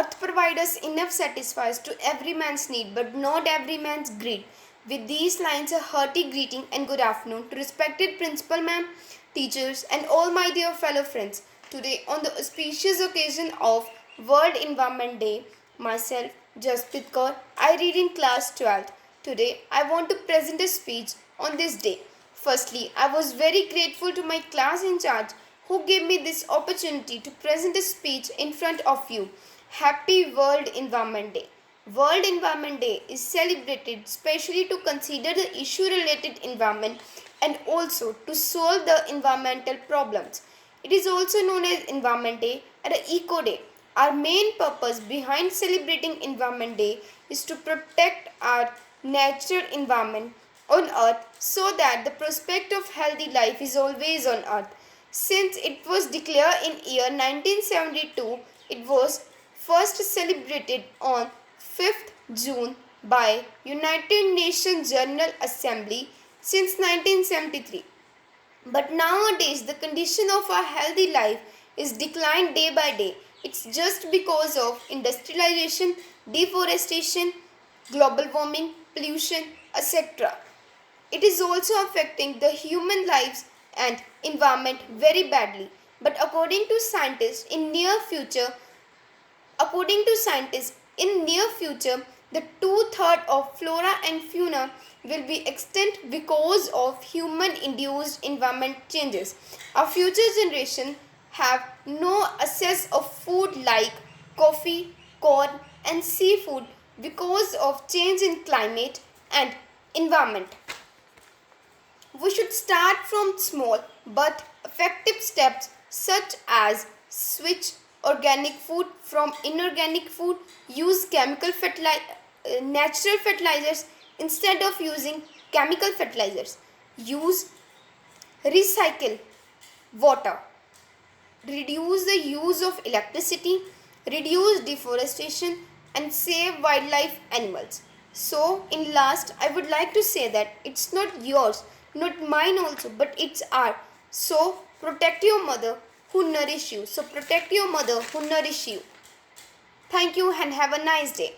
Earth provides us enough satisfies to every man's need, but not every man's greed. With these lines, a hearty greeting and good afternoon to respected principal ma'am, teachers, and all my dear fellow friends. Today, on the auspicious occasion of World Environment Day, myself, Jasprit Kaur, I read in class 12th. Today, I want to present a speech on this day. Firstly, I was very grateful to my class in charge who gave me this opportunity to present a speech in front of you. Happy World Environment Day. World Environment Day is celebrated specially to consider the issue related environment and also to solve the environmental problems. It is also known as Environment Day and Eco Day. Our main purpose behind celebrating Environment Day is to protect our natural environment on earth so that the prospect of healthy life is always on earth. Since it was declared in year 1972, it was first celebrated on 5th June by United Nations General Assembly since 1973. But nowadays, the condition of our healthy life is declined day by day. It's just because of industrialization, deforestation, global warming, pollution, etc. It is also affecting the human lives and environment very badly. But according to scientists, in near future, the two-thirds of flora and fauna will be extinct because of human-induced environment changes. Our future generation have no access of food like coffee, corn, and seafood because of change in climate and environment. We should start from small but effective steps such as switch organic food from inorganic food, use natural fertilizers instead of using chemical fertilizers, use recycle water, reduce the use of electricity, reduce deforestation, and save wildlife animals. So, in last, I would like to say that it's not yours, not mine also, but it's our. So, protect your mother who nourish you. So, protect your mother who nourish you. Thank you and have a nice day.